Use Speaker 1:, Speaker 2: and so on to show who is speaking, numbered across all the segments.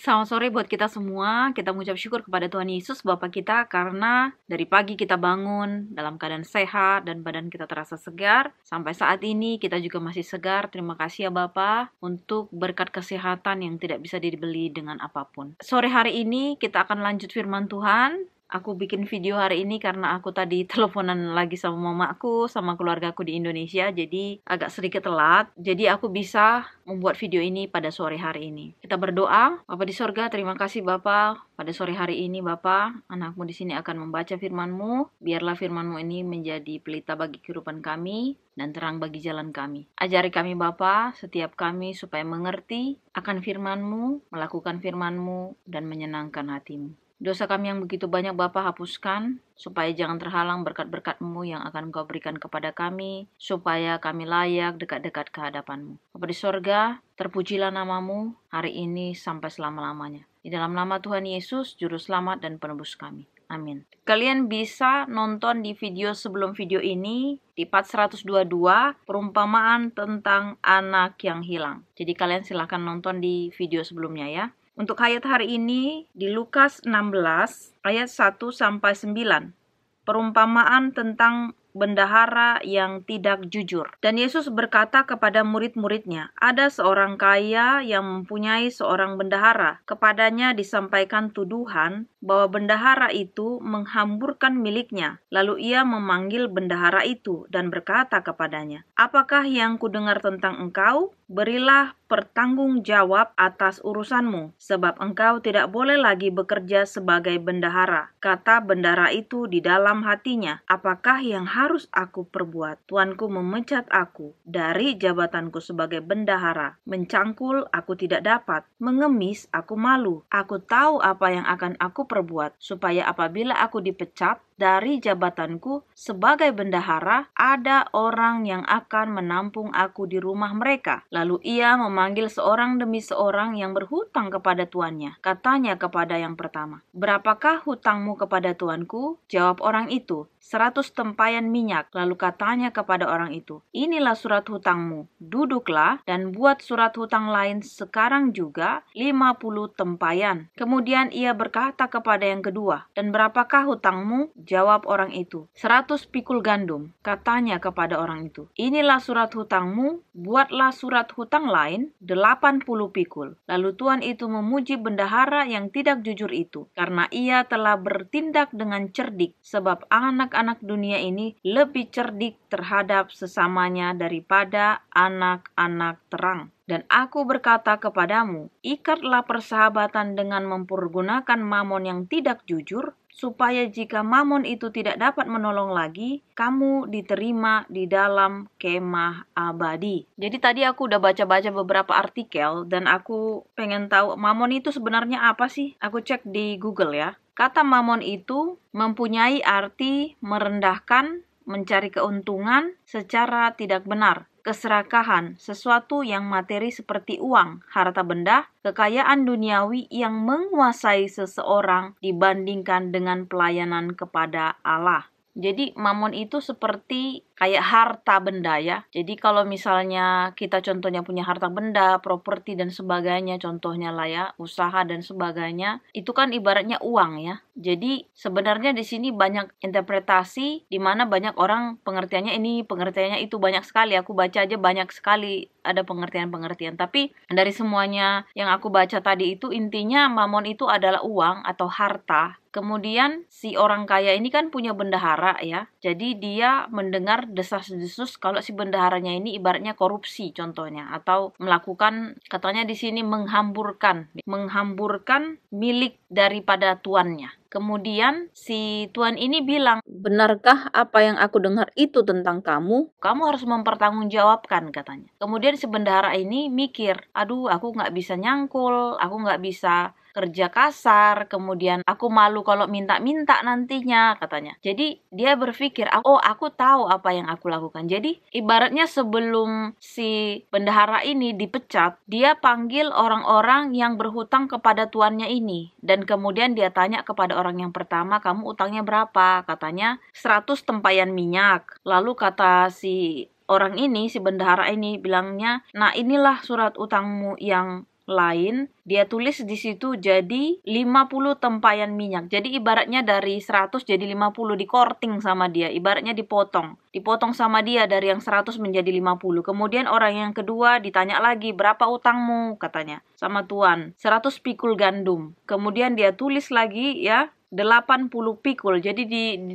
Speaker 1: Selamat sore buat kita semua. Kita mengucap syukur kepada Tuhan Yesus Bapa kita karena dari pagi kita bangun dalam keadaan sehat dan badan kita terasa segar. Sampai saat ini kita juga masih segar. Terima kasih ya Bapa untuk berkat kesehatan yang tidak bisa dibeli dengan apapun. Sore hari ini kita akan lanjut firman Tuhan. Aku bikin video hari ini karena aku tadi teleponan lagi sama mamaku, sama keluargaku di Indonesia, jadi agak sedikit telat. Jadi aku bisa membuat video ini pada sore hari ini. Kita berdoa. Bapa di sorga, terima kasih Bapa. Pada sore hari ini Bapa, anakmu di sini akan membaca firman-Mu. Biarlah firman-Mu ini menjadi pelita bagi kehidupan kami dan terang bagi jalan kami. Ajari kami Bapa, setiap kami supaya mengerti akan firman-Mu, melakukan firman-Mu, dan menyenangkan hati-Mu. Dosa kami yang begitu banyak Bapa hapuskan, supaya jangan terhalang berkat-berkat-Mu yang akan Engkau berikan kepada kami, supaya kami layak dekat-dekat ke hadapan-Mu. Bapa di sorga, terpujilah nama-Mu hari ini sampai selama-lamanya. Di dalam nama Tuhan Yesus, Juru Selamat dan Penebus kami. Amin. Kalian bisa nonton di video sebelum video ini, di part 122, perumpamaan tentang anak yang hilang. Jadi kalian silahkan nonton di video sebelumnya ya. Untuk ayat hari ini di Lukas 16 ayat 1-9. Perumpamaan tentang bendahara yang tidak jujur. Dan Yesus berkata kepada murid-muridnya, ada seorang kaya yang mempunyai seorang bendahara. Kepadanya disampaikan tuduhan bahwa bendahara itu menghamburkan miliknya. Lalu ia memanggil bendahara itu dan berkata kepadanya, apakah yang kudengar tentang engkau? Berilah pertanggung jawab atas urusanmu, sebab engkau tidak boleh lagi bekerja sebagai bendahara. Kata bendahara itu di dalam hatinya, apakah yang harus aku perbuat? Tuanku memecat aku dari jabatanku sebagai bendahara. Mencangkul aku tidak dapat, mengemis aku malu. Aku tahu apa yang akan aku perbuat, supaya apabila aku dipecat dari jabatanku sebagai bendahara, ada orang yang akan menampung aku di rumah mereka. Lalu ia memanggil seorang demi seorang yang berhutang kepada tuannya. Katanya kepada yang pertama, berapakah hutangmu kepada tuanku? Jawab orang itu, 100 tempayan minyak. Lalu katanya kepada orang itu, inilah surat hutangmu. Duduklah dan buat surat hutang lain sekarang juga 50 tempayan. Kemudian ia berkata kepada yang kedua, dan berapakah hutangmu? Jawab orang itu, 100 pikul gandum. Katanya kepada orang itu, inilah surat hutangmu, buatlah surat hutang lain 80 pikul. Lalu tuan itu memuji bendahara yang tidak jujur itu, karena ia telah bertindak dengan cerdik, sebab anak-anak dunia ini lebih cerdik terhadap sesamanya daripada anak-anak terang. Dan aku berkata kepadamu, ikatlah persahabatan dengan mempergunakan mamon yang tidak jujur, supaya jika mamon itu tidak dapat menolong lagi, kamu diterima di dalam kemah abadi. Jadi tadi aku udah baca-baca beberapa artikel dan aku pengen tahu mamon itu sebenarnya apa sih? Aku cek di Google ya. Kata mamon itu mempunyai arti merendahkan, mencari keuntungan secara tidak benar. Keserakahan, sesuatu yang materi seperti uang, harta benda, kekayaan duniawi yang menguasai seseorang dibandingkan dengan pelayanan kepada Allah. Jadi mamon itu seperti kayak harta benda ya. Jadi kalau misalnya kita contohnya punya harta benda, properti dan sebagainya, contohnya lah ya, usaha dan sebagainya, itu kan ibaratnya uang ya. Jadi sebenarnya di sini banyak interpretasi di mana banyak orang pengertiannya ini, pengertiannya itu, banyak sekali. Aku baca aja banyak sekali ada pengertian-pengertian. Tapi dari semuanya yang aku baca tadi itu intinya mamon itu adalah uang atau harta. Kemudian si orang kaya ini kan punya bendahara ya. Jadi dia mendengar desas-desus kalau si bendaharanya ini ibaratnya korupsi contohnya, atau melakukan, katanya di sini menghamburkan milik daripada tuannya. Kemudian si tuan ini bilang, benarkah apa yang aku dengar itu tentang kamu? Kamu harus mempertanggungjawabkan, katanya. Kemudian si bendahara ini mikir, aduh aku nggak bisa nyangkul, aku nggak bisa kerja kasar, kemudian aku malu kalau minta-minta nantinya, katanya. Jadi dia berpikir, oh aku tahu apa yang aku lakukan. Jadi ibaratnya sebelum si bendahara ini dipecat, dia panggil orang-orang yang berhutang kepada tuannya ini. Dan kemudian dia tanya kepada orang yang pertama, kamu utangnya berapa? Katanya 100 tempayan minyak. Lalu kata si orang ini, si bendahara ini bilangnya, nah inilah surat utangmu yang lain, dia tulis di situ jadi 50 tempayan minyak. Jadi ibaratnya dari 100 jadi 50, dikorting sama dia. Ibaratnya dipotong. Dipotong sama dia dari yang 100 menjadi 50. Kemudian orang yang kedua ditanya lagi, berapa utangmu? Katanya sama tuan, 100 pikul gandum. Kemudian dia tulis lagi ya, 80 pikul. Jadi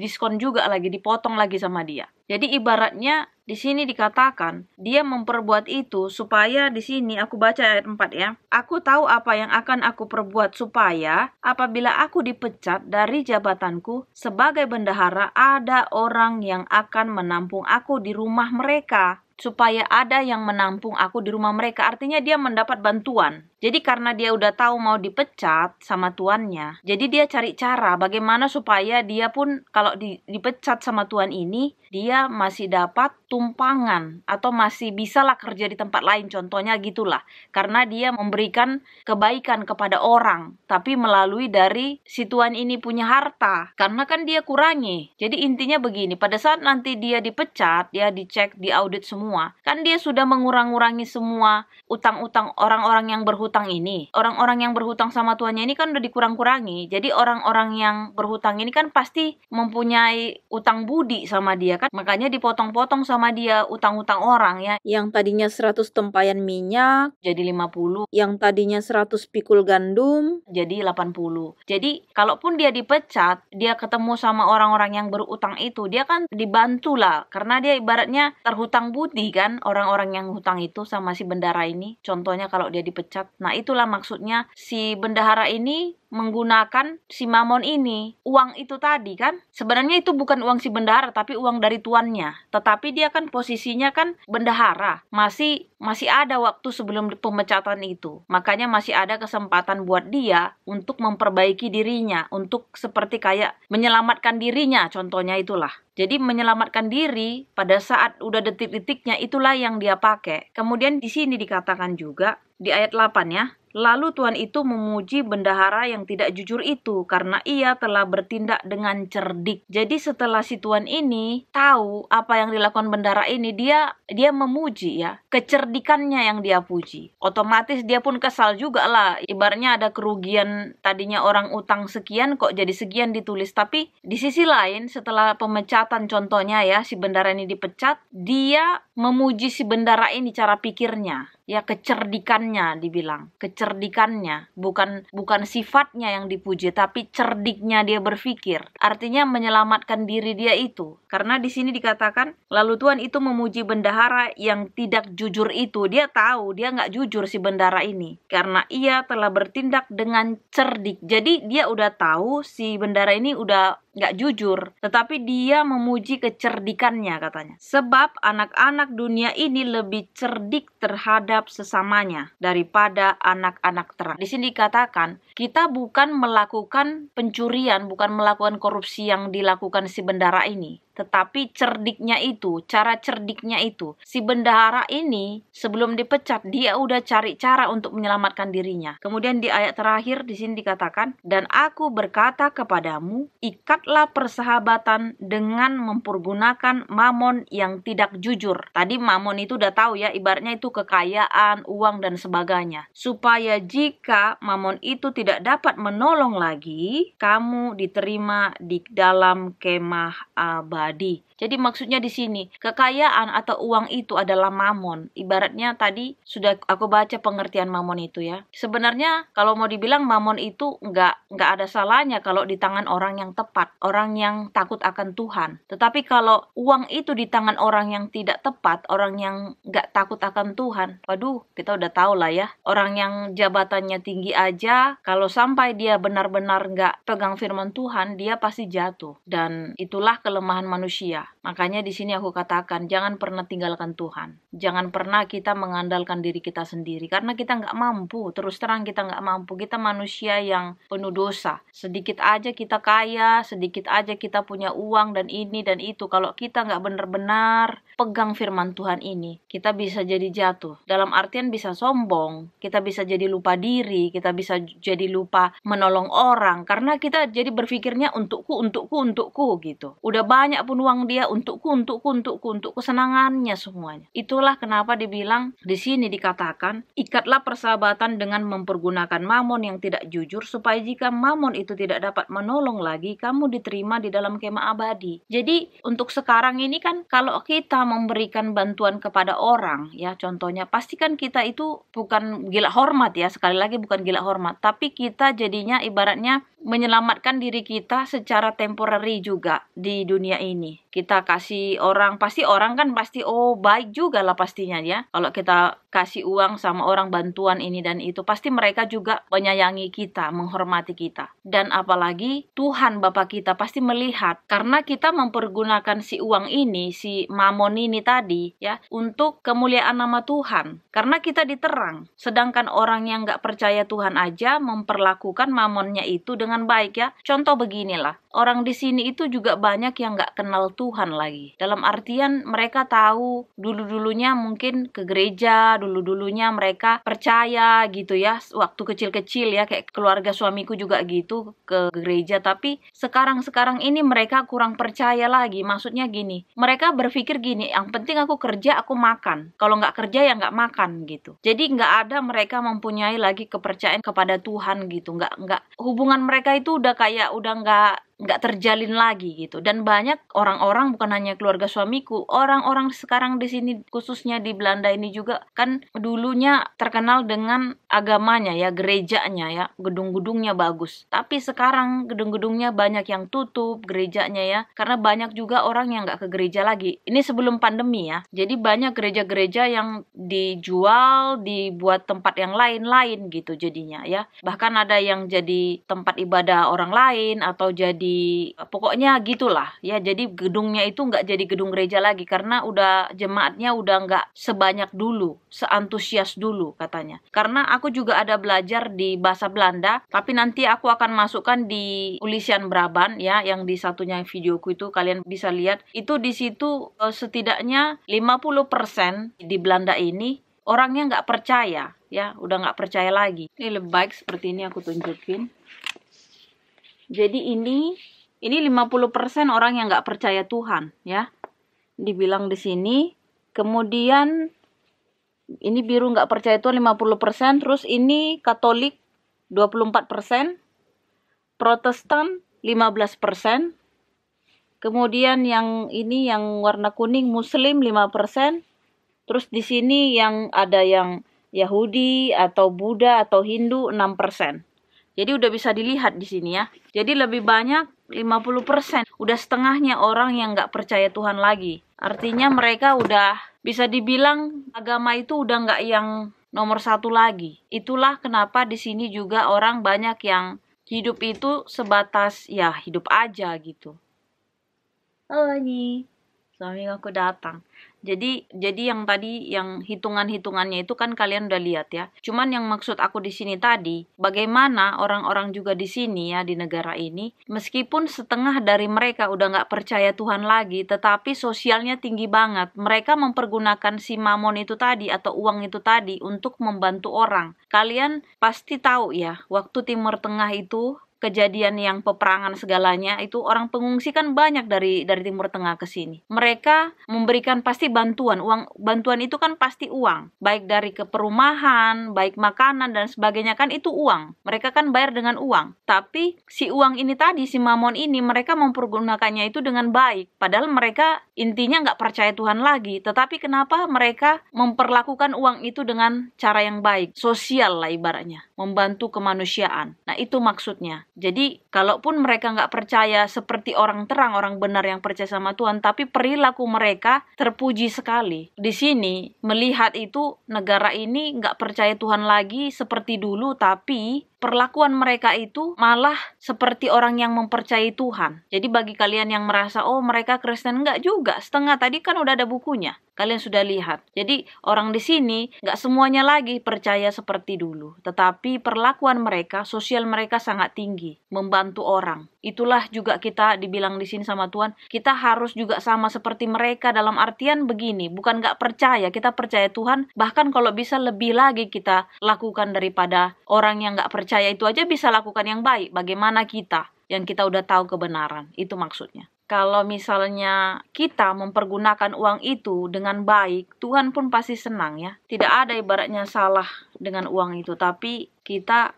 Speaker 1: diskon juga lagi, dipotong lagi sama dia. Jadi ibaratnya di sini dikatakan dia memperbuat itu supaya di sini aku baca ayat 4 ya. Aku tahu apa yang akan aku perbuat supaya apabila aku dipecat dari jabatanku sebagai bendahara ada orang yang akan menampung aku di rumah mereka. Supaya ada yang menampung aku di rumah mereka. Artinya dia mendapat bantuan. Jadi karena dia udah tahu mau dipecat sama tuannya, jadi dia cari cara bagaimana supaya dia pun kalau dipecat sama tuan ini, dia masih dapat tumpangan atau masih bisalah kerja di tempat lain, contohnya gitulah. Karena dia memberikan kebaikan kepada orang, tapi melalui dari si tuan ini punya harta. Karena kan dia kurangi. Jadi intinya begini, pada saat nanti dia dipecat, dia dicek, diaudit semua, kan dia sudah mengurang-ngurangi semua utang-utang orang-orang yang berhutang ini. Orang-orang yang berhutang sama tuannya ini kan udah dikurang-kurangi. Jadi orang-orang yang berhutang ini kan pasti mempunyai utang budi sama dia kan. Makanya dipotong-potong sama dia utang-utang orang ya. Yang tadinya 100 tempayan minyak jadi 50. Yang tadinya 100 pikul gandum jadi 80. Jadi kalaupun dia dipecat, dia ketemu sama orang-orang yang berutang itu, dia kan dibantu lah. Karena dia ibaratnya terhutang budi kan, orang-orang yang hutang itu sama si bendahara ini. Contohnya kalau dia dipecat. Nah itulah maksudnya si bendahara ini menggunakan si Mamon ini. Uang itu tadi kan, sebenarnya itu bukan uang si bendahara, tapi uang dari tuannya. Tetapi dia kan posisinya kan bendahara. Masih ada waktu sebelum pemecatan itu. Makanya masih ada kesempatan buat dia untuk memperbaiki dirinya. Untuk seperti kayak menyelamatkan dirinya, contohnya itulah. Jadi menyelamatkan diri pada saat udah detik-detiknya itulah yang dia pakai. Kemudian di sini dikatakan juga di ayat 8 ya. Lalu tuan itu memuji bendahara yang tidak jujur itu karena ia telah bertindak dengan cerdik. Jadi setelah si tuan ini tahu apa yang dilakukan bendahara ini, dia memuji ya, kecerdikannya yang dia puji. Otomatis dia pun kesal juga lah. Ibaratnya ada kerugian, tadinya orang utang sekian kok jadi sekian ditulis. Tapi di sisi lain setelah pemecatan contohnya ya, si bendahara ini dipecat, dia memuji si bendahara ini cara pikirnya. Ya kecerdikannya dibilang, kecerdikannya bukan sifatnya yang dipuji, tapi cerdiknya dia berpikir. Artinya menyelamatkan diri dia itu. Karena di sini dikatakan, lalu tuan itu memuji bendahara yang tidak jujur itu. Dia tahu dia nggak jujur si bendahara ini, karena ia telah bertindak dengan cerdik. Jadi dia udah tahu si bendahara ini udah nggak jujur, tetapi dia memuji kecerdikannya katanya. Sebab anak-anak dunia ini lebih cerdik terhadap sesamanya daripada anak-anak terang. Di sini dikatakan, kita bukan melakukan pencurian, bukan melakukan korupsi yang dilakukan si bendahara ini. Tetapi cerdiknya itu, cara cerdiknya itu, si bendahara ini sebelum dipecat, dia udah cari cara untuk menyelamatkan dirinya. Kemudian di ayat terakhir di sini dikatakan, dan aku berkata kepadamu, ikatlah persahabatan dengan mempergunakan mamon yang tidak jujur. Tadi mamon itu udah tahu ya, ibaratnya itu kekayaan, uang dan sebagainya. Supaya jika mamon itu tidak dapat menolong lagi, kamu diterima di dalam kemah abadi. Jadi maksudnya di sini kekayaan atau uang itu adalah mamon. Ibaratnya tadi sudah aku baca pengertian mamon itu ya. Sebenarnya kalau mau dibilang mamon itu nggak ada salahnya kalau di tangan orang yang tepat, orang yang takut akan Tuhan. Tetapi kalau uang itu di tangan orang yang tidak tepat, orang yang nggak takut akan Tuhan, waduh kita udah tahu lah ya. Orang yang jabatannya tinggi aja, kalau sampai dia benar-benar nggak pegang firman Tuhan, dia pasti jatuh. Dan itulah kelemahan manusia. Makanya di sini aku katakan, jangan pernah tinggalkan Tuhan. Jangan pernah kita mengandalkan diri kita sendiri. Karena kita nggak mampu. Terus terang kita nggak mampu. Kita manusia yang penuh dosa. Sedikit aja kita kaya, sedikit aja kita punya uang dan ini dan itu. Kalau kita nggak benar-benar pegang firman Tuhan ini, kita bisa jadi jatuh. Dalam artian bisa sombong. Kita bisa jadi lupa diri. Kita bisa jadi lupa menolong orang. Karena kita jadi berpikirnya untukku gitu. Udah banyak banyak pun uang dia untukku, untuk kesenangannya semuanya. Itulah kenapa dibilang di sini dikatakan, ikatlah persahabatan dengan mempergunakan mamon yang tidak jujur, supaya jika mamon itu tidak dapat menolong lagi, kamu diterima di dalam kemah abadi. Jadi untuk sekarang ini kan, kalau kita memberikan bantuan kepada orang, ya contohnya, pastikan kita itu bukan gila hormat ya, sekali lagi bukan gila hormat, tapi kita jadinya ibaratnya menyelamatkan diri kita secara temporary juga di dunia ini. Kita kasih orang, pasti orang kan pasti baik juga lah pastinya ya. Kalau kita kasih uang sama orang, bantuan ini dan itu, pasti mereka juga menyayangi kita, menghormati kita. Dan apalagi Tuhan Bapa kita pasti melihat, karena kita mempergunakan si uang ini, si mamon ini tadi ya, untuk kemuliaan nama Tuhan. Karena kita diterang. Sedangkan orang yang gak percaya Tuhan aja memperlakukan mamonnya itu dengan baik ya. Contoh beginilah, orang di sini itu juga banyak yang gak kenal Tuhan lagi. Dalam artian mereka tahu dulu-dulunya mungkin ke gereja, dulu-dulunya mereka percaya gitu ya, waktu kecil-kecil ya, kayak keluarga suamiku juga gitu ke gereja, tapi sekarang ini mereka kurang percaya lagi. Maksudnya gini, mereka berpikir gini, yang penting aku kerja, aku makan, kalau nggak kerja ya nggak makan gitu. Jadi nggak ada mereka mempunyai lagi kepercayaan kepada Tuhan gitu. Nggak hubungan mereka itu udah kayak udah nggak terjalin lagi gitu. Dan banyak orang-orang, bukan hanya keluarga suamiku, orang-orang sekarang di sini khususnya di Belanda ini juga kan dulunya terkenal dengan agamanya ya, gerejanya ya, gedung-gedungnya bagus. Tapi sekarang gedung-gedungnya banyak yang tutup, gerejanya ya, karena banyak juga orang yang nggak ke gereja lagi. Ini sebelum pandemi ya. Jadi banyak gereja-gereja yang dijual, dibuat tempat yang lain-lain gitu jadinya ya. Bahkan ada yang jadi tempat ibadah orang lain atau jadi pokoknya gitulah ya. Jadi gedungnya itu nggak jadi gedung gereja lagi karena udah jemaatnya udah nggak sebanyak dulu, seantusias dulu katanya. Karena aku juga ada belajar di bahasa Belanda, tapi nanti aku akan masukkan di tulisan Brabant ya, yang di satunya videoku itu kalian bisa lihat. Itu di situ setidaknya 50% di Belanda ini orangnya nggak percaya ya, udah nggak percaya lagi. Ini lebih baik seperti ini aku tunjukin. Jadi ini 50% orang yang nggak percaya Tuhan ya, dibilang di sini. Kemudian ini biru nggak percaya Tuhan 50%, terus ini Katolik 24%, Protestan 15%, kemudian yang ini yang warna kuning Muslim 5%, terus di sini yang ada yang Yahudi atau Buddha atau Hindu 6%. Jadi udah bisa dilihat di sini ya. Jadi lebih banyak 50%. Udah setengahnya orang yang nggak percaya Tuhan lagi. Artinya mereka udah bisa dibilang agama itu udah nggak yang nomor satu lagi. Itulah kenapa di sini juga orang banyak yang hidup itu sebatas ya hidup aja gitu. Oh ini suami aku datang. Jadi yang tadi yang hitungannya itu kan kalian udah lihat ya. Cuman yang maksud aku di sini tadi, bagaimana orang-orang juga di sini ya, di negara ini, meskipun setengah dari mereka udah nggak percaya Tuhan lagi, tetapi sosialnya tinggi banget. Mereka mempergunakan si mamon itu tadi atau uang itu tadi untuk membantu orang. Kalian pasti tahu ya, waktu Timur Tengah itu kejadian yang peperangan segalanya itu, orang pengungsi kan banyak dari Timur Tengah ke sini. Mereka memberikan pasti bantuan. Bantuan itu kan pasti uang, baik dari ke perumahan, baik makanan dan sebagainya, kan itu uang. Mereka kan bayar dengan uang. Tapi si uang ini tadi, si mamon ini, mereka mempergunakannya itu dengan baik. Padahal mereka intinya nggak percaya Tuhan lagi. Tetapi kenapa mereka memperlakukan uang itu dengan cara yang baik, sosial lah ibaratnya, membantu kemanusiaan. Nah itu maksudnya. Jadi kalaupun mereka nggak percaya seperti orang terang, orang benar yang percaya sama Tuhan, tapi perilaku mereka terpuji sekali. Di sini melihat itu negara ini nggak percaya Tuhan lagi seperti dulu, tapi perlakuan mereka itu malah seperti orang yang mempercayai Tuhan. Jadi bagi kalian yang merasa, oh mereka Kristen, enggak juga. Setengah tadi kan udah ada bukunya. Kalian sudah lihat. Jadi orang di sini nggak semuanya lagi percaya seperti dulu. Tetapi perlakuan mereka, sosial mereka sangat tinggi. Membantu orang. Itulah juga kita dibilang di sini sama Tuhan. Kita harus juga sama seperti mereka, dalam artian begini. Bukan nggak percaya, kita percaya Tuhan. Bahkan kalau bisa lebih lagi kita lakukan daripada orang yang nggak percaya itu aja bisa lakukan yang baik. Bagaimana kita yang kita udah tahu kebenaran. Itu maksudnya. kalau misalnya kita mempergunakan uang itu dengan baik, Tuhan pun pasti senang ya. Tidak ada ibaratnya salah dengan uang itu, tapi kita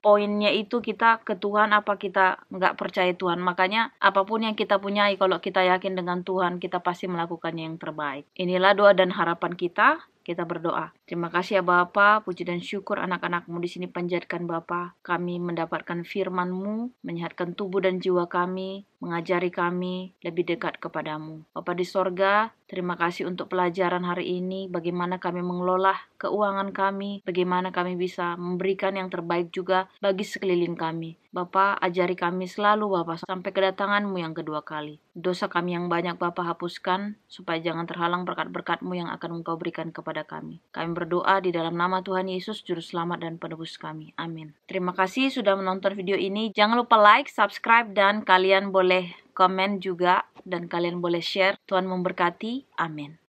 Speaker 1: poinnya itu kita ke Tuhan apa kita nggak percaya Tuhan. Makanya apapun yang kita punyai, kalau kita yakin dengan Tuhan, kita pasti melakukannya yang terbaik. Inilah doa dan harapan kita. Kita berdoa. Terima kasih ya Bapa, puji dan syukur anak-anak-Mu di sini panjatkan Bapa. Kami mendapatkan firman-Mu, menyehatkan tubuh dan jiwa kami, mengajari kami lebih dekat kepadamu. Bapa di sorga, terima kasih untuk pelajaran hari ini, bagaimana kami mengelola keuangan kami, bagaimana kami bisa memberikan yang terbaik juga bagi sekeliling kami. Bapa, ajari kami selalu Bapa sampai kedatangan-Mu yang kedua kali. Dosa kami yang banyak Bapa hapuskan, supaya jangan terhalang berkat-berkat-Mu yang akan Engkau berikan kepada kami. Kami berdoa di dalam nama Tuhan Yesus, Juru Selamat dan Penebus kami. Amin. Terima kasih sudah menonton video ini. Jangan lupa like, subscribe, dan kalian boleh komen juga, dan kalian boleh share. Tuhan memberkati. Amin.